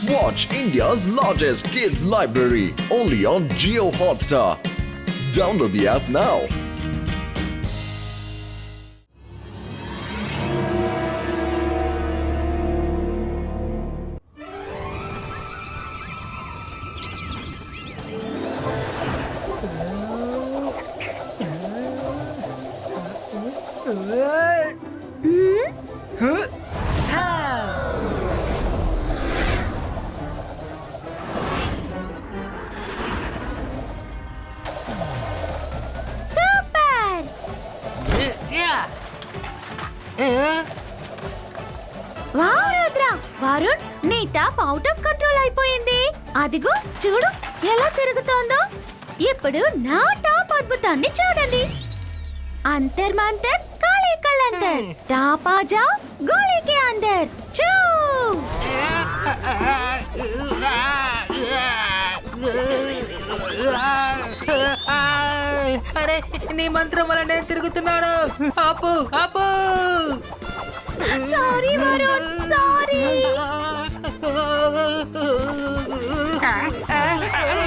Watch India's largest kids library only on Jio Hotstar. Download the app now. Varun, నీ top out of control అయిపోయింది. అదిగో చూడు ఎలా తిరుగుతోందో. ఇప్పుడు నా టాప్ అద్భుతాన్ని చూడండి. అంతర్ మంతర్ కాళీ కలంతర్, టాప్ ఆ జాओ గోళీ కే अंदर చూ. అరే నీ మంత్రం వల్ల నేను తిరుగుతున్నాను. ఆపు ఆపు. Sorry Varun, sorry.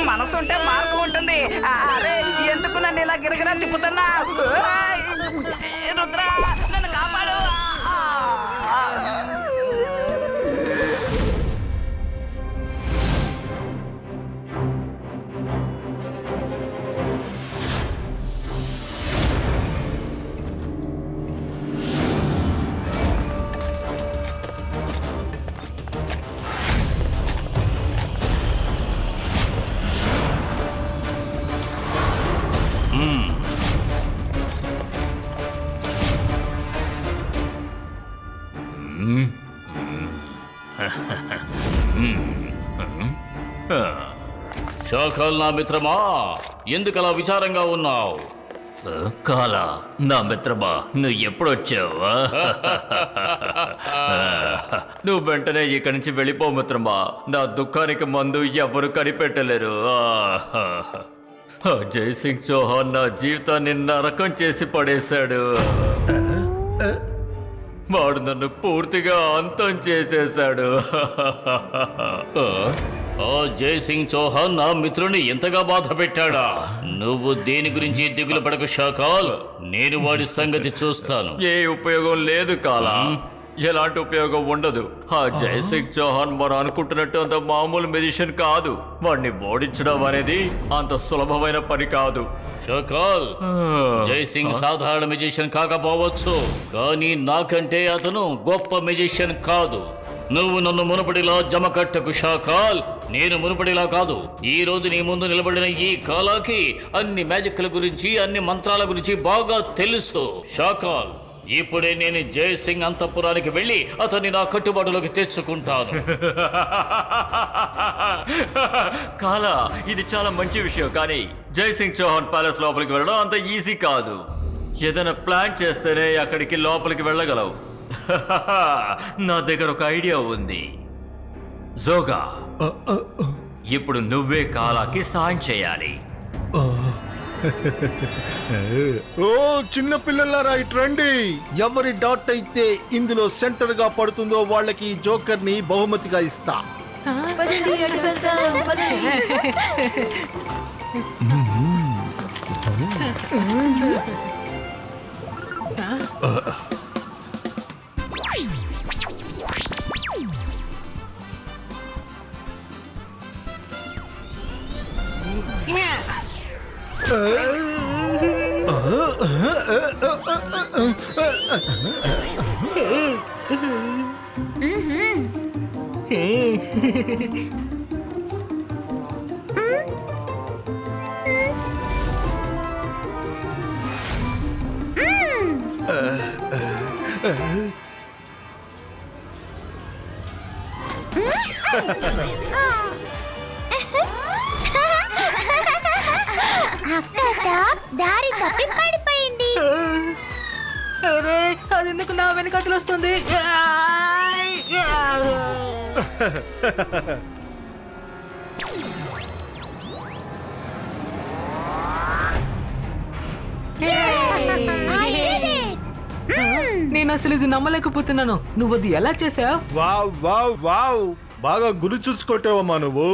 మనసుంటే మార్గం ఉంటుంది. అరే ఎందుకు నన్ను ఇలా గిరగిరా తిప్పుతున్నా? రుద్ర నన్ను కాపాడు. షాఖల్ నా మిత్రమా, ఎందుకలా విచారంగా ఉన్నావు? కాలా నా మిత్రమా, నువ్వు ఎప్పుడొచ్చావు? నువ్వు వెంటనే ఇక్కడి నుంచి వెళ్ళిపో మిత్రమా. నా దుఃఖానికి మందు ఎవరు కనిపెట్టలేరు. జై సింగ్ చౌహాన్ నా జీవితాన్ని నరకం చేసి పడేశాడు. వాడు నన్ను పూర్తిగా అంతం చేసేశాడు. ఆ జై సింగ్ చౌహాన్ నా మిత్రుని ఎంతగా బాధ పెట్టాడా? నువ్వు దేని గురించి దిగులు పడకు షాఖల్, నేను వాడి సంగతి చూస్తాను. ఏ ఉపయోగం లేదు కాలా, ఎలాంటి ఉపయోగం ఉండదు. ఆ జై సింగ్ చౌహాన్ మనం అనుకుంటున్నట్టు అంత మామూలు మెజిషియన్ కాదు. వాడిని ఓడించడం అనేది అంత సులభమైన పని కాదు. షాఖల్, జై సింగ్ సాధారణ మెజిషియన్ కాకపోవచ్చు, కానీ నాకంటే అతను గొప్ప మెజిషియన్ కాదు. నువ్వు నన్ను మునుపటిలా జమకట్టకు షాఖల్. నేను మునుపటిలా కాదు. ఈ రోజు నీ ముందు నిలబడిన ఈ కాలాకి అన్ని మ్యాజిక్ల గురించి, అన్ని మంత్రాల గురించి బాగా తెలుసు షాఖల్. ఇప్పుడే నేను జై సింగ్ అంతఃపురానికి వెళ్ళి అతన్ని నా కట్టుబాటులోకి తెచ్చుకుంటాను. కాలా, ఇది చాలా మంచి విషయం, కానీ జై సింగ్ చౌహాన్ ప్యాలెస్ లోపలికి వెళ్ళడం అంత ఈజీ కాదు. ఏదైనా ప్లాన్ చేస్తేనే అక్కడికి లోపలికి వెళ్ళగలవు. నా దగ్గర ఒక ఐడియా ఉంది. జోగా, ఇప్పుడు నువ్వే కాలాకి సాయం చేయాలి. ఓ చిన్న పిల్లలారా, ఇటు రండి. ఎవరి డాట్ అయితే ఇందులో సెంటర్ గా పడుతుందో వాళ్ళకి జోకర్ ని బహుమతిగా ఇస్తా. దారి తప్పి పడిపోయింది. అరే అది ఎందుకు నా వెనకాతలు వస్తుంది? నేను అసలు ఇది నమ్మలేకపోతున్నాను. నువ్వు అది ఎలా చేసావు? వావ్ వావ్ వావ్, బాగా గురి చూసుకొట్టావమ్మా నువ్వు.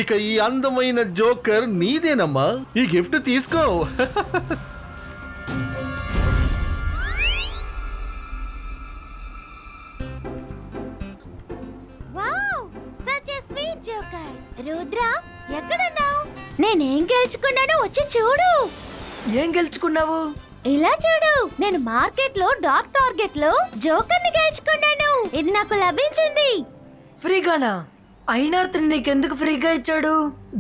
ఇక ఈ అందమైన జోకర్ నీదేనమ్మా. ఈ గిఫ్ట్ తీసుకో. Wow such a sweet joker. Rudra ఎక్కడున్నావు? నేనేం గెలుచుకున్నానో వచ్చి చూడు. ఏం గెలుచుకున్నావు? ఇలా చూడు, నేను మార్కెట్ లో డార్క్ టార్గెట్ లో జోకర్ ని గెలుచుకున్నాను. ఇది నాకు లభించింది. ఫ్రీగానా? అయినా అతను నీకెందుకు ఫ్రీగా ఇచ్చాడు?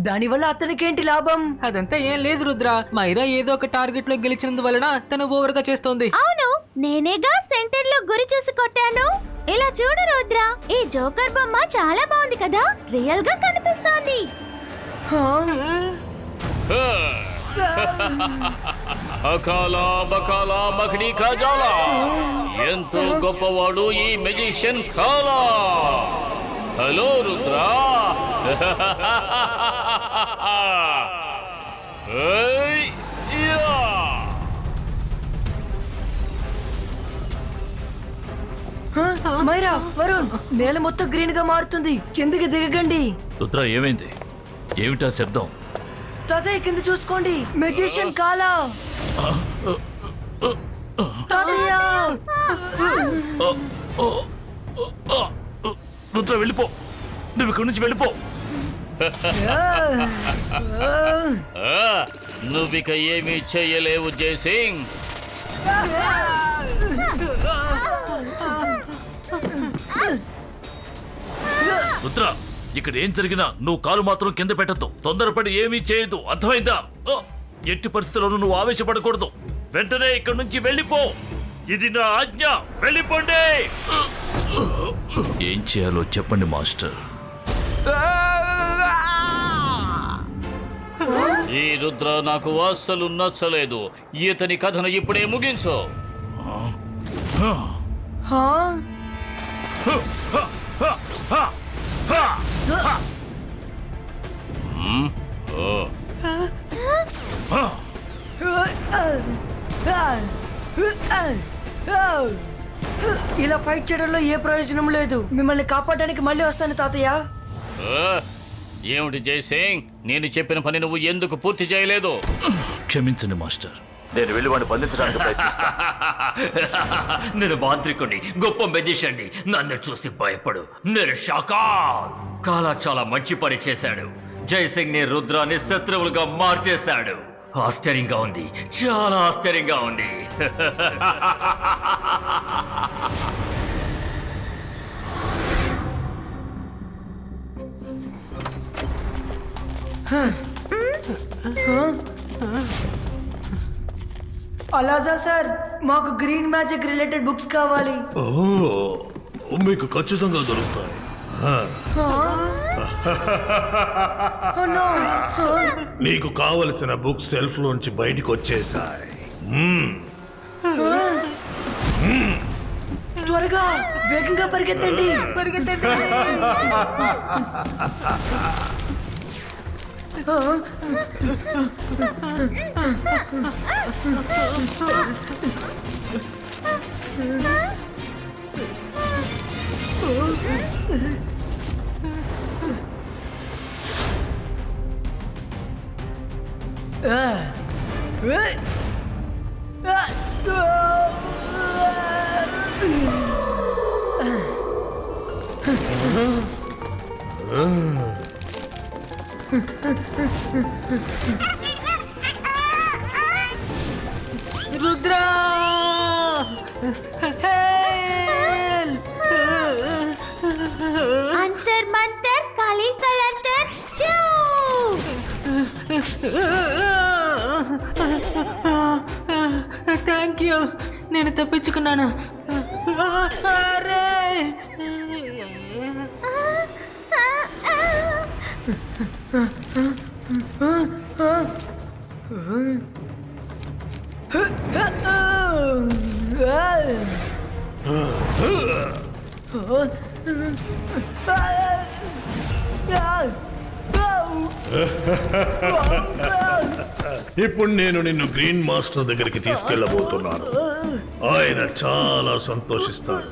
దానివల్ల అతనికేంటి లాభం? అదంతా ఏం లేదు రుద్ర. మైరా ఏదో ఒక టార్గెట్ లో గెలిచినందువలన తను ఓవర్ గా చేస్తోంది. అవును, నేనేగా సెంటర్ లో గురి చూసి కొట్టాను. ఇలా చూడు రుద్ర, ఈ జోకర్ బొమ్మ చాలా బాగుంది కదా, రియల్ గా కనిపిస్తోంది. అకాలా బకాలా మఖడి కాజాలా, ఎంతో గొప్పవాడు ఈ మెజిషియన్ కాలా. హలో రుద్రా. ఏయ్, యా. మైరా, వరుణ్, నేల మొత్తం గ్రీన్ గా మారుతుంది. కిందకి దిగకండి. రుద్ర ఏమైంది? ఏమిటా శబ్దం? తాతయ్య కింద చూసుకోండి. మెజిషియన్ కాలా. తాతయ్య, రుద్ర వెళ్ళిపో, నువ్వు ఇక్కడి నుంచి వెళ్ళిపో. నువ్విక ఏమీ చెయ్యలేవు జయసింగ్. రుద్ర, ఇక్కడ ఏం జరిగినా నువ్వు కాలు మాత్రం కింద పెట్టద్దు. తొందరపడి ఏమీ చేయదు, అర్థమైందా? ఎట్టి పరిస్థితుల్లోనూ నువ్వు ఆవేశపడకూడదు. వెంటనే ఇక్కడి నుంచి వెళ్ళిపో. ఇది నా ఆజ్ఞ. వెళ్ళిపోండి. ఏం చేయాలో చెప్పండి మాస్టర్. ఈ రుద్ర నాకు అస్సలు నచ్చలేదు. ఇతని కథను ఇప్పుడే ముగించు. ఇలా ఫైట్ చేయడంలో ఏ ప్రయోజనం లేదు. మిమ్మల్ని కాపాడడానికి మళ్ళీ వస్తాను తాతయ్య. ఏమిటి జయసింగ్, నేను చెప్పిన పని నువ్వు ఎందుకు పూర్తి చేయలేదు? క్షమించండి మాస్టర్, నేను వెళ్ళి వాడిని బంధించడానికి ప్రయత్నిస్తా. నేను మాంత్రికుడిని, గొప్ప మెజిషియన్ని. నన్ను చూసి భయపడు. నేను షాకా. కాలా చాలా మంచి పని చేశాడు. జయసింగ్ ని, రుద్రాన్ని శత్రువులుగా మార్చేశాడు. ఆశ్చర్యంగా ఉంది, చాలా ఆశ్చర్యంగా ఉంది. అలాజా సార్, మాకు గ్రీన్ మ్యాజిక్ రిలేటెడ్ బుక్స్ కావాలి. మీకు ఖచ్చితంగా దొరుకుతాయి. నీకు కావలసిన బుక్ సెల్ఫ్ లోంచి బయటికి వచ్చేసాయి. త్వరగా, వేగంగా పరిగెత్తండి. రుద్ర, అంతర్ మంతర్ కాళీ కలంతర్ చూ. థ్యాంక్ యూ, నేను తప్పించుకున్నాను. అరే, ఇప్పుడు నేను నిన్ను గ్రీన్ మాస్టర్ దగ్గరికి తీసుకెళ్ళబోతున్నాను. ఆయన చాలా సంతోషిస్తాడు.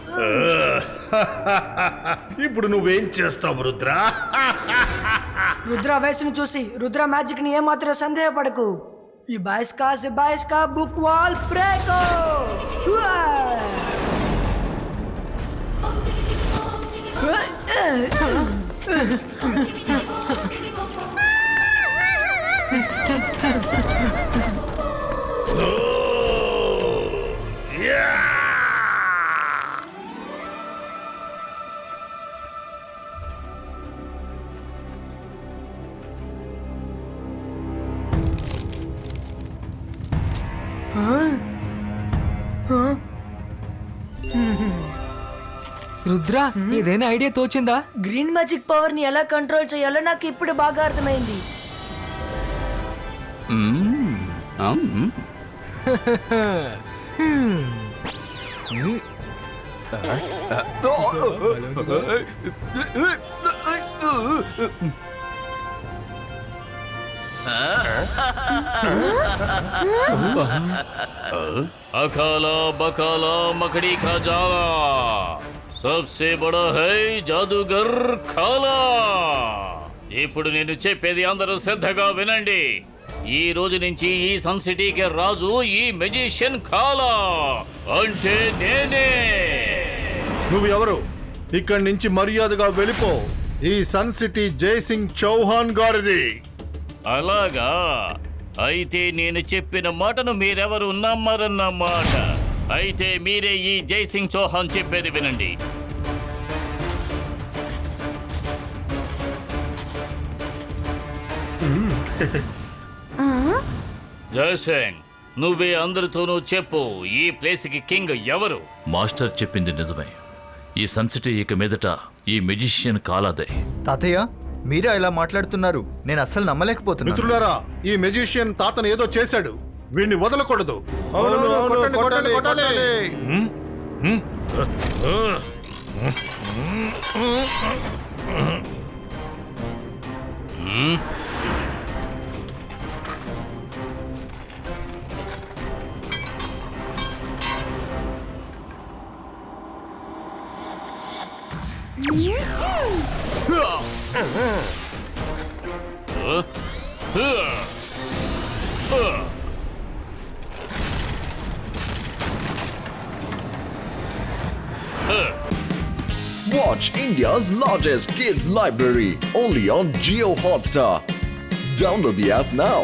ఇప్పుడు నువ్వేం చేస్తావు రుద్ర? రుద్ర వయసును చూసి రుద్ర మ్యాజిక్ ని ఏమాత్రం సందేహపడకు. ఈ బాయ్స్ కా బుక్ వాల్ బ్రేకో. రుద్ర ఏదైనా ఐడియా తోచిందా? గ్రీన్ మ్యాజిక్ పవర్ ని ఎలా కంట్రోల్ చేయాలో నాకు ఇప్పుడు బాగా అర్థమైంది. अकाला बकाला मकड़ी का जाला सबसे बड़ा है जादूगर खाला. ఇప్పుడు నేను చెప్పేది అందరూ శ్రద్ధగా వినండి. ఈ రోజు నుంచి ఈ సన్ సిటీకి రాజు ఈ మెజిషియన్ కాలా, అంటే నేనే. నువ్వు ఎవరు? ఇక్కడి నుంచి మర్యాదగా వెళ్ళిపో. ఈ సన్ సిటీ జైసింగ్ చౌహాన్ గారిది. అలాగా? అయితే నేను చెప్పిన మాటను మీరెవరు నమ్మరన్నమాట. అయితే మీరే ఈ జైసింగ్ చౌహాన్ చెప్పేది వినండి. జైసింగ్, నువ్వే అందరితోనూ చెప్పు, ఈ ప్లేస్ కి కింగ్ ఎవరు? మాస్టర్ చెప్పింది నిజమే. ఈ సన్సిటీ ఇక మీదట ఈ మెజిషియన్ కాలాదే. తాతయ్య, మీరే ఇలా మాట్లాడుతున్నారు. నేను అస్సలు నమ్మలేకపోతున్నాను. మిత్రులారా, ఈ మెజిషియన్ తాతను ఏదో చేశాడు. వీడిని వదలకూడదు. కొట్టండి, కొట్టండి, కొట్టండి. Watch India's largest kids library only on Jio Hotstar. Download the app now.